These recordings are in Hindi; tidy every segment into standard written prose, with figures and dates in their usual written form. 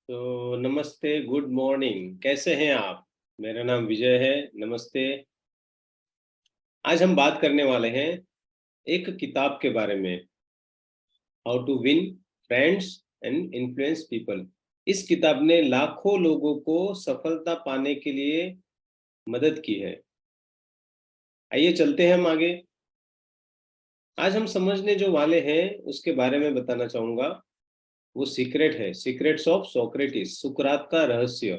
तो नमस्ते, गुड मॉर्निंग। कैसे हैं आप? मेरा नाम विजय है। नमस्ते। आज हम बात करने वाले हैं एक किताब के बारे में, how to win friends and influence people. इस किताब ने लाखों लोगों को सफलता पाने के लिए मदद की है। आइए चलते हैं हम आगे। आज हम समझने जो वाले हैं उसके बारे में बताना चाहूंगा। वो सीक्रेट है, सीक्रेट्स ऑफ सोक्रेटिस, सुकरात का रहस्य।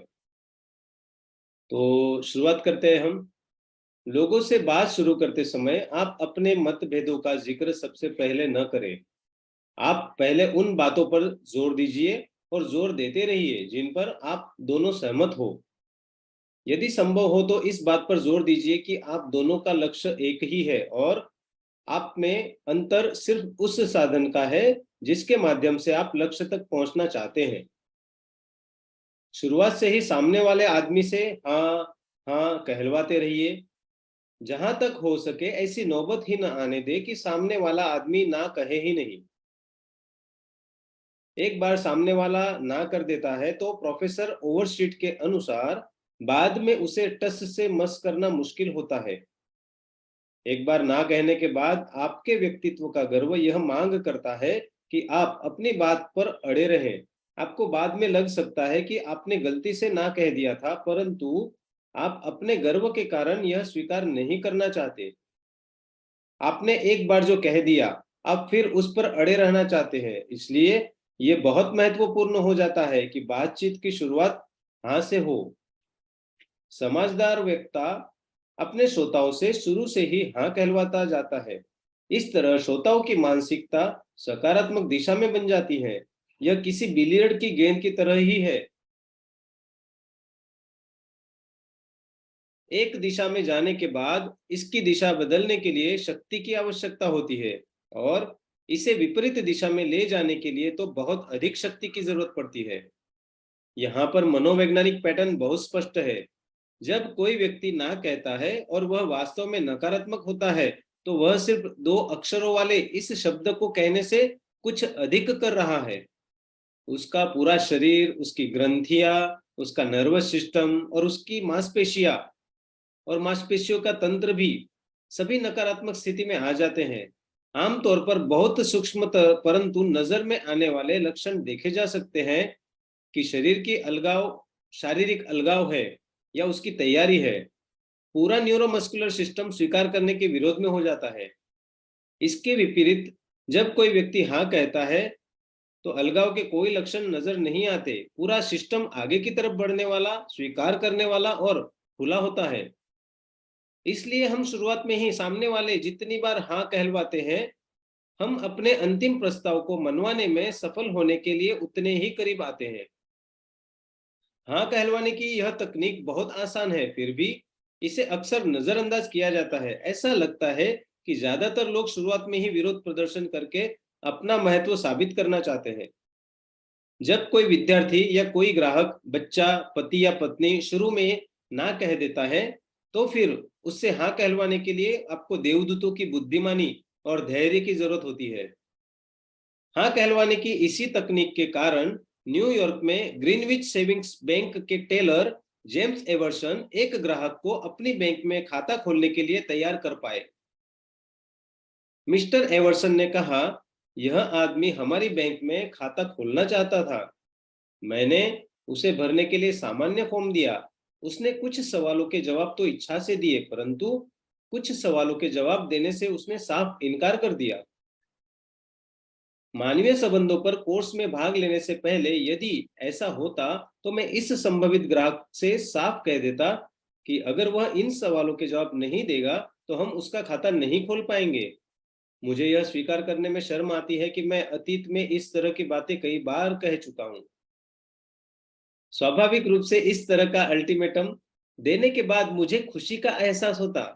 तो शुरुआत करते हैं हम। लोगों से बात शुरू करते समय आप अपने मतभेदों का जिक्र सबसे पहले न करें। आप पहले उन बातों पर जोर दीजिए और जोर देते रहिए जिन पर आप दोनों सहमत हो। यदि संभव हो तो इस बात पर जोर दीजिए कि आप दोनों का लक्ष्य एक ही है और आप में अंतर सिर्फ उस साधन का है जिसके माध्यम से आप लक्ष्य तक पहुंचना चाहते हैं। शुरुआत से ही सामने वाले आदमी से हाँ हाँ कहलवाते रहिए। जहां तक हो सके ऐसी नौबत ही न आने दे कि सामने वाला आदमी ना कहे ही नहीं। एक बार सामने वाला ना कर देता है तो प्रोफेसर ओवरस्ट्रीट के अनुसार बाद में उसे टस से मस करना मुश्किल होता है। एक बार ना कहने के बाद आपके व्यक्तित्व का गर्व यह मांग करता है कि आप अपनी बात पर अड़े रहें। आपको बाद में लग सकता है कि आपने गलती से ना कह दिया था, परंतु आप अपने गर्व के कारण यह स्वीकार नहीं करना चाहते। आपने एक बार जो कह दिया, आप फिर उस पर अड़े रहना चाहते हैं। इसलिए ये बहुत महत्वपूर्ण हो जाता है कि बातचीत की शुरुआत हाँ से हो। समझदार व्यक्ति अपने श्रोताओं से शुरू से ही हाँ कहलवाता जाता है। इस तरह श्रोताओं की मानसिकता सकारात्मक दिशा में बन जाती है। यह किसी बिलियर्ड की गेंद की तरह ही है। एक दिशा में जाने के बाद इसकी दिशा बदलने के लिए शक्ति की आवश्यकता होती है, और इसे विपरीत दिशा में ले जाने के लिए तो बहुत अधिक शक्ति की जरूरत पड़ती है। यहाँ पर मनोवैज्ञानिक पैटर्न बहुत स्पष्ट है। जब कोई व्यक्ति ना कहता है और वह वास्तव में नकारात्मक होता है, तो वह सिर्फ दो अक्षरों वाले इस शब्द को कहने से कुछ अधिक कर रहा है। उसका पूरा शरीर, उसकी ग्रंथियां, उसका नर्वस सिस्टम और उसकी मांसपेशियां और मांसपेशियों का तंत्र भी सभी नकारात्मक स्थिति में आ जाते हैं। आमतौर पर बहुत सूक्ष्म परंतु नजर में आने वाले लक्षण देखे जा सकते हैं कि शरीर की अलगाव शारीरिक अलगाव है या उसकी तैयारी है। पूरा न्यूरोमस्कुलर सिस्टम स्वीकार करने के विरोध में हो जाता है। इसके विपरीत जब कोई व्यक्ति हाँ कहता है तो अलगाव के कोई लक्षण नजर नहीं आते। पूरा सिस्टम आगे की तरफ बढ़ने वाला, स्वीकार करने वाला और खुला होता है। इसलिए हम शुरुआत में ही सामने वाले जितनी बार हाँ कहलवाते हैं, हम अपने अंतिम प्रस्ताव को मनवाने में सफल होने के लिए उतने ही करीब आते हैं। हाँ कहलवाने की यह तकनीक बहुत आसान है, फिर भी इसे अक्सर नजरअंदाज किया जाता है। ऐसा लगता है कि ज्यादातर लोग शुरुआत में ही विरोध प्रदर्शन करके अपना महत्व साबित करना चाहते हैं। जब कोई विद्यार्थी या कोई ग्राहक, बच्चा, पति या पत्नी शुरू में ना कह देता है, तो फिर उससे हाँ कहलवाने के लिए आपको देवदूतों की बुद्धिमानी और धैर्य की जरूरत होती है। हाँ कहलवाने की इसी तकनीक के कारण न्यूयॉर्क में ग्रीनविच सेविंग्स बैंक के टेलर जेम्स एवर्सन एक ग्राहक को अपनी बैंक में खाता खोलने के लिए तैयार कर पाए। मिस्टर एवर्सन ने कहा, यह आदमी हमारी बैंक में खाता खोलना चाहता था। मैंने उसे भरने के लिए सामान्य फॉर्म दिया। उसने कुछ सवालों के जवाब तो इच्छा से दिए, परंतु कुछ सवालों के जवाब देने से उसने साफ इनकार कर दिया। मानवीय संबंधों पर कोर्स में भाग लेने से पहले यदि ऐसा होता तो मैं इस संभावित ग्राहक से साफ कह देता कि अगर वह इन सवालों के जवाब नहीं देगा तो हम उसका खाता नहीं खोल पाएंगे। मुझे यह स्वीकार करने में शर्म आती है कि मैं अतीत में इस तरह की बातें कई बार कह चुका हूँ। स्वाभाविक रूप से इस तरह का अल्टीमेटम देने के बाद मुझे खुशी का एहसास होता।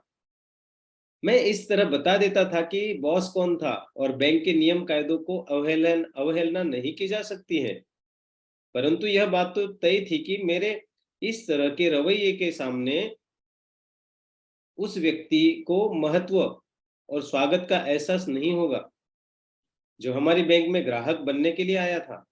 मैं इस तरह बता देता था कि बॉस कौन था और बैंक के नियम कायदों को अवहेलना नहीं की जा सकती है। परंतु यह बात तो तय थी कि मेरे इस तरह के रवैये के सामने उस व्यक्ति को महत्व और स्वागत का एहसास नहीं होगा जो हमारी बैंक में ग्राहक बनने के लिए आया था।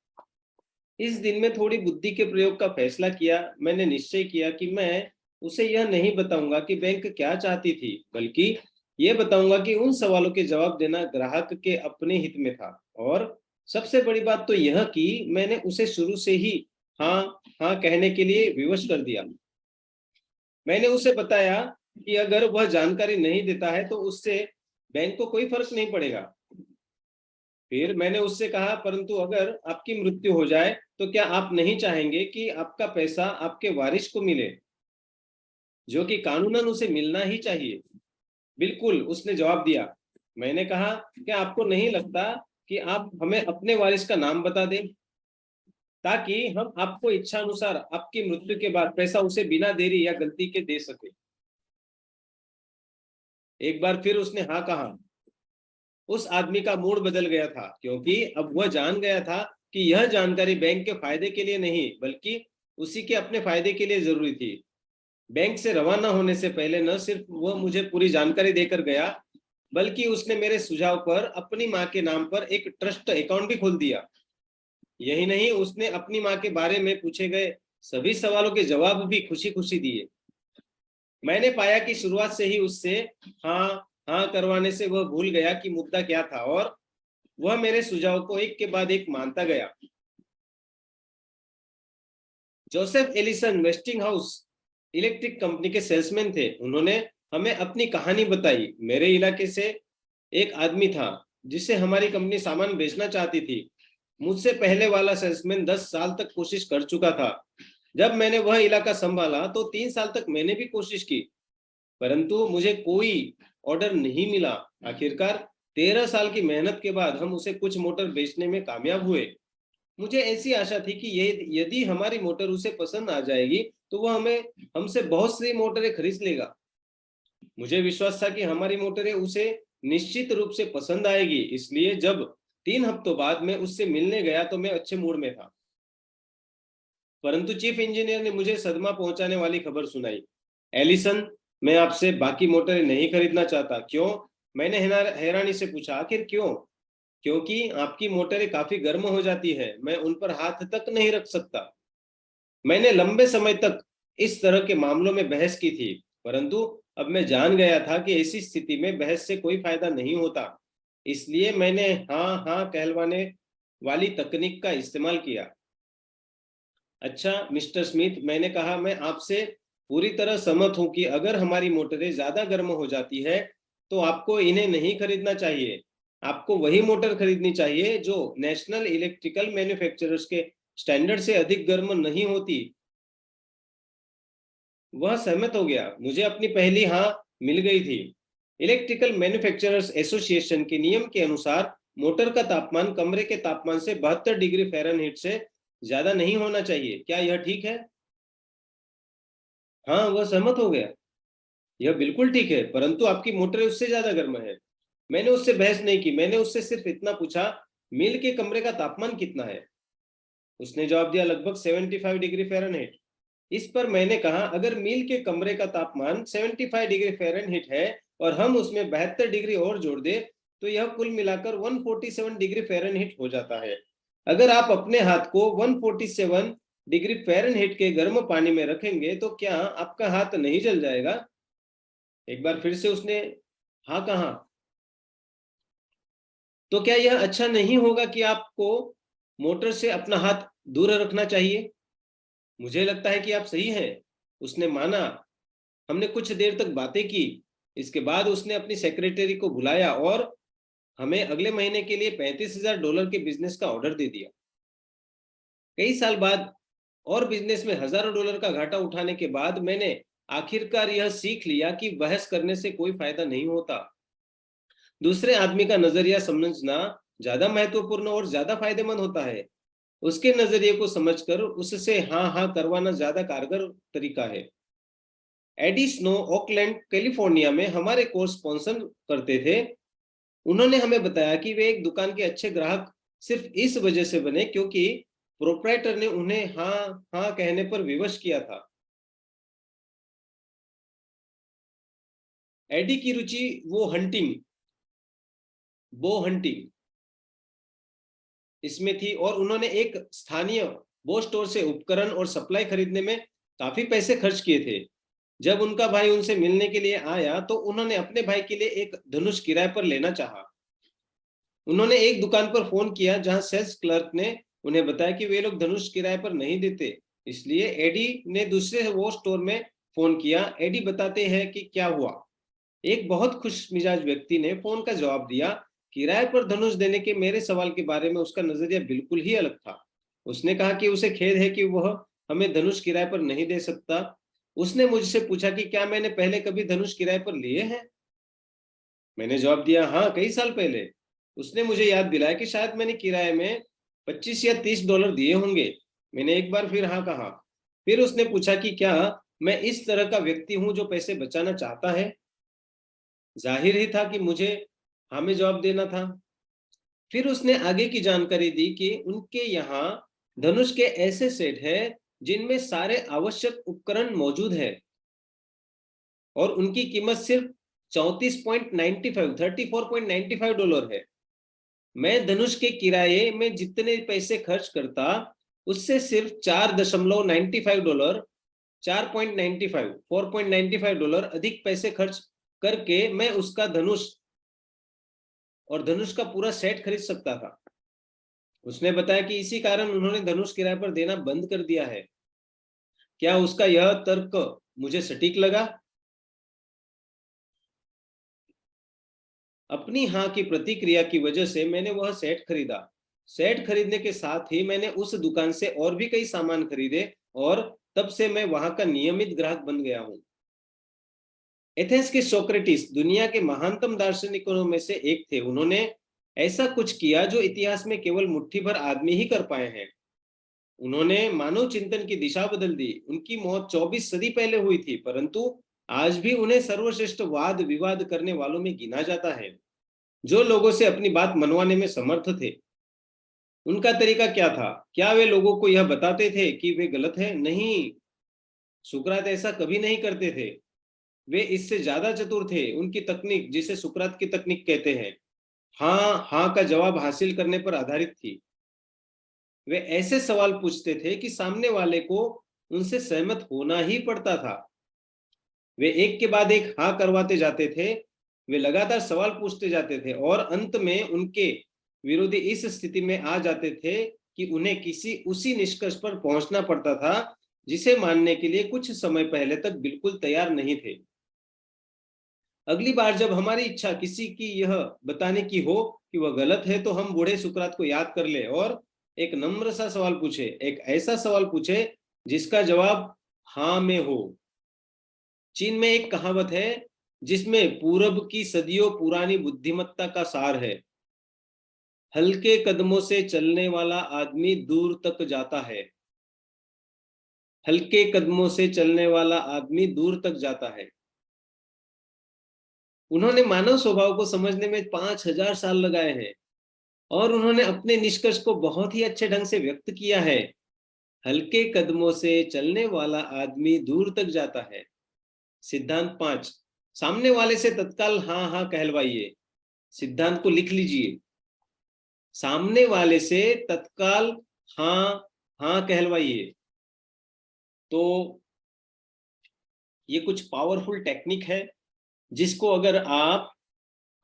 इस दिन में थोड़ी बुद्धि के प्रयोग का फैसला किया। मैंने निश्चय किया कि मैं उसे यह नहीं बताऊंगा कि बैंक क्या चाहती थी, बल्कि ये बताऊंगा कि उन सवालों के जवाब देना ग्राहक के अपने हित में था। और सबसे बड़ी बात तो यह कि मैंने उसे शुरू से ही हाँ हाँ कहने के लिए विवश कर दिया। मैंने उसे बताया कि अगर वह जानकारी नहीं देता है तो उससे बैंक को कोई फर्क नहीं पड़ेगा। फिर मैंने उससे कहा, परंतु अगर आपकी मृत्यु हो जाए तो क्या आप नहीं चाहेंगे कि आपका पैसा आपके वारिस को मिले, जो कि कानूनन उसे मिलना ही चाहिए? बिल्कुल, उसने जवाब दिया। मैंने कहा, क्या आपको नहीं लगता कि आप हमें अपने वारिस का नाम बता दें, ताकि हम आपको इच्छानुसार आपकी मृत्यु के बाद पैसा उसे बिना देरी या गलती के दे सके? एक बार फिर उसने हाँ कहा। उस आदमी का मूड बदल गया था, क्योंकि अब वह जान गया था कि यह जानकारी बैंक के फायदे के लिए नहीं, बल्कि उसी के अपने फायदे के लिए जरूरी थी। बैंक से रवाना होने से पहले न सिर्फ वह मुझे पूरी जानकारी देकर गया, बल्कि उसने मेरे सुझाव पर अपनी माँ के नाम पर एक ट्रस्ट अकाउंट भी खोल दिया। यही नहीं, उसने अपनी माँ के बारे में पूछे गए सभी सवालों के जवाब भी खुशी खुशी दिए। मैंने पाया कि शुरुआत से ही उससे हाँ हाँ करवाने से वह भूल गया कि मुद्दा क्या था, और वह मेरे सुझाव को एक के बाद एक मानता गया। Joseph Allison Westinghouse electric company के सेल्समैन थे। उन्होंने हमें अपनी कहानी बताई। मेरे इलाके से एक आदमी था जिसे हमारी कंपनी सामान बेचना चाहती थी। मुझसे पहले वाला सेल्समैन 10 साल तक कोशिश कर चुका था। जब मैंने वह इलाका संभाला तो 3 साल तक मैंने भी कोशिश की, परंतु मुझे कोई ऑर्डर नहीं मिला। आखिरकार 13 साल की मेहनत के बाद हम उसे कुछ मोटर बेचने में कामयाब हुए। मुझे ऐसी आशा थी कि ये यदि हमारी मोटर उसे पसंद आ जाएगी तो वह हमें हमसे बहुत सी मोटरें खरीद लेगा। मुझे विश्वास था कि हमारी मोटरें उसे निश्चित रूप से पसंद आएगी, इसलिए जब 3 हफ्तों बाद मैं उससे मिलने गया तो मैं अच्छे मूड में था। परंतु चीफ इंजीनियर ने मुझे सदमा पहुंचाने वाली खबर सुनाई। एलिसन, मैं आपसे बाकी मोटरें नहीं खरीदना चाहता। क्यों? मैंने हैरानी से पूछा। आखिर क्यों? क्योंकि आपकी मोटरें काफी गर्म हो जाती है, मैं उन पर हाथ तक नहीं रख सकता। मैंने लंबे समय तक इस तरह के मामलों में बहस की थी, परंतु अब मैं जान गया था कि ऐसी स्थिति में बहस से कोई फायदा नहीं होता। इसलिए मैंने हाँ हाँ कहलवाने वाली तकनीक का इस्तेमाल किया। अच्छा मिस्टर स्मिथ, मैंने कहा, मैं आपसे पूरी तरह सहमत हूं कि अगर हमारी मोटरें ज्यादा गर्म हो जाती है तो आपको इन्हें नहीं खरीदना चाहिए। आपको वही मोटर खरीदनी चाहिए जो नेशनल इलेक्ट्रिकल मैन्युफैक्चरर्स के स्टैंडर्ड से अधिक गर्म नहीं होती। वह सहमत हो गया। मुझे अपनी पहली हाँ मिल गई थी। इलेक्ट्रिकल मैन्युफैक्चरर्स एसोसिएशन के नियम के अनुसार मोटर का तापमान कमरे के तापमान से 72 डिग्री फ़ारेनहीट से ज्यादा नहीं होना चाहिए। क्या यह ठीक है? हाँ, वह सहमत हो गया। यह बिल्कुल ठीक है, परंतु आपकी मोटर उससे ज्यादा गर्म है। मैंने उससे बहस नहीं की, मैंने उससे सिर्फ इतना पूछा, मिल के कमरे का तापमान कितना है? उसने जवाब दिया, लगभग 75 डिग्री फ़ारेनहीट। इस पर मैंने कहा, अगर मील के कमरे का तापमान 75 डिग्री फ़ारेनहीट है और हम उसमें 72 डिग्री और जोड़ दें तो यह कुल मिलाकर 147 डिग्री फ़ारेनहीट हो जाता है। अगर आप अपने हाथ को 147 डिग्री फ़ारेनहीट के गर्म पानी में रखेंगे तो क्या आपका हाथ नहीं जल जाएगा? एक बार फिर से उसने हाँ कहा। तो क्या यह अच्छा नहीं होगा कि आपको मोटर से अपना हाथ दूर रखना चाहिए? मुझे लगता है कि आप सही हैं। उसने माना। हमने कुछ देर तक बातें की। इसके बाद उसने अपनी सेक्रेटरी को बुलाया और हमें अगले महीने के लिए $35,000 के बिजनेस का ऑर्डर दे दिया। कई साल बाद और बिजनेस में हजारों डॉलर का घाटा उठाने के बाद मैंने आखिरकार यह सीख लिया कि बहस करने से कोई फायदा नहीं होता। दूसरे आदमी का नजरिया समझना ज्यादा महत्वपूर्ण और ज्यादा फायदेमंद होता है। उसके नजरिए को समझकर उससे हाँ हाँ करवाना ज्यादा कारगर तरीका है। एडी स्नो ओकलैंड कैलिफोर्निया में हमारे कोर्स स्पॉन्सर करते थे। उन्होंने हमें बताया कि वे एक दुकान के अच्छे ग्राहक सिर्फ इस वजह से बने क्योंकि प्रोप्राइटर ने उन्हें हाँ हाँ कहने पर विवश किया था। एडी की रुचि बो हंटिंग इसमें थी और उन्होंने एक स्थानीय वो स्टोर से उपकरण और सप्लाई खरीदने में काफी पैसे खर्च किए थे। जब उनका भाई उनसे मिलने के लिए आया तो उन्होंने अपने भाई के लिए एक धनुष किराए पर लेना चाहा। उन्होंने एक दुकान पर फोन किया जहां सेल्स क्लर्क ने उन्हें बताया कि वे लोग धनुष किराए पर नहीं देते। इसलिए एडी ने दूसरे वो स्टोर में फोन किया। एडी बताते हैं कि क्या हुआ। एक बहुत खुश मिजाज व्यक्ति ने फोन का जवाब दिया, किराए पर धनुष देने के मेरे सवाल के बारे में उसका नजरिया बिल्कुल ही अलग था। उसने कहा कि उसे खेद है कि वह हमें धनुष किराए पर नहीं दे सकता। उसने मुझसे पूछा कि क्या मैंने पहले कभी धनुष किराए पर लिए हैं। मैंने जवाब दिया, हाँ, कई साल पहले। उसने मुझे याद दिलाया कि शायद मैंने किराए में 25 या 30 डॉलर दिए होंगे। मैंने एक बार फिर हाँ कहा। फिर उसने पूछा कि क्या मैं इस तरह का व्यक्ति हूं जो पैसे बचाना चाहता है। जाहिर ही था कि मुझे हाँ में जवाब देना था। फिर उसने आगे की जानकारी दी कि उनके यहाँ धनुष के ऐसे सेट है जिनमें सारे आवश्यक उपकरण मौजूद है और उनकी कीमत सिर्फ 34.95 $34.95 है। मैं धनुष के किराए में जितने पैसे खर्च करता उससे सिर्फ $4.95 $4.95 अधिक पैसे खर्च करके मैं उसका धनुष और धनुष का पूरा सेट खरीद सकता था। उसने बताया कि इसी कारण उन्होंने धनुष किराए पर देना बंद कर दिया है। क्या उसका यह तर्क मुझे सटीक लगा? अपनी हाँ की प्रतिक्रिया की वजह से मैंने वह सेट खरीदा। सेट खरीदने के साथ ही मैंने उस दुकान से और भी कई सामान खरीदे और तब से मैं वहां का नियमित ग्राहक बन गया हूं। एथेंस के सोक्रेटिस दुनिया के महानतम दार्शनिकों में से एक थे। उन्होंने ऐसा कुछ किया जो इतिहास में केवल मुट्ठी भर आदमी ही कर पाए हैं। उन्होंने मानव चिंतन की दिशा बदल दी। उनकी मौत 24 सदी पहले हुई थी, परंतु आज भी उन्हें सर्वश्रेष्ठ वाद विवाद करने वालों में गिना जाता है, जो लोगों से अपनी बात मनवाने में समर्थ थे। उनका तरीका क्या था? क्या वे लोगों को यह बताते थे कि वे गलत हैं? नहीं, सुकरात ऐसा कभी नहीं करते थे। वे इससे ज्यादा चतुर थे। उनकी तकनीक, जिसे सुकरात की तकनीक कहते हैं, हाँ हाँ का जवाब हासिल करने पर आधारित थी। वे ऐसे सवाल पूछते थे कि सामने वाले को उनसे सहमत होना ही पड़ता था। वे एक के बाद एक हाँ करवाते जाते थे। वे लगातार सवाल पूछते जाते थे और अंत में उनके विरोधी इस स्थिति में आ जाते थे कि उन्हें किसी उसी निष्कर्ष पर पहुंचना पड़ता था जिसे मानने के लिए कुछ समय पहले तक बिल्कुल तैयार नहीं थे। अगली बार जब हमारी इच्छा किसी की यह बताने की हो कि वह गलत है, तो हम बूढ़े सुकरात को याद कर ले और एक नम्र सा सवाल पूछे, एक ऐसा सवाल पूछे जिसका जवाब हाँ में हो। चीन में एक कहावत है जिसमें पूरब की सदियों पुरानी बुद्धिमत्ता का सार है, हल्के कदमों से चलने वाला आदमी दूर तक जाता है। हल्के कदमों से चलने वाला आदमी दूर तक जाता है। उन्होंने मानव स्वभाव को समझने में 5000 साल लगाए हैं और उन्होंने अपने निष्कर्ष को बहुत ही अच्छे ढंग से व्यक्त किया है। हल्के कदमों से चलने वाला आदमी दूर तक जाता है। सिद्धांत 5, सामने वाले से तत्काल हाँ हाँ कहलवाइए। सिद्धांत को लिख लीजिए। सामने वाले से तत्काल हाँ हाँ कहलवाइए। तो ये कुछ पावरफुल टेक्निक है जिसको अगर आप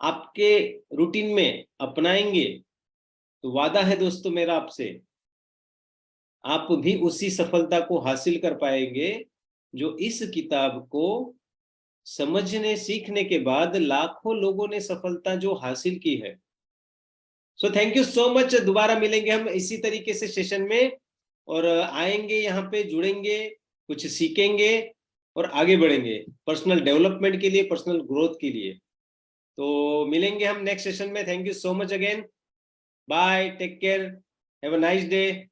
आपके रूटीन में अपनाएंगे तो वादा है दोस्तों मेरा आपसे, आप भी उसी सफलता को हासिल कर पाएंगे जो इस किताब को समझने सीखने के बाद लाखों लोगों ने सफलता जो हासिल की है। So thank you so much. दोबारा मिलेंगे हम इसी तरीके से सेशन में और आएंगे यहाँ पे, जुड़ेंगे, कुछ सीखेंगे और आगे बढ़ेंगे पर्सनल डेवलपमेंट के लिए, पर्सनल ग्रोथ के लिए। तो मिलेंगे हम नेक्स्ट सेशन में। Thank you so much again. Bye, take care, have a nice day.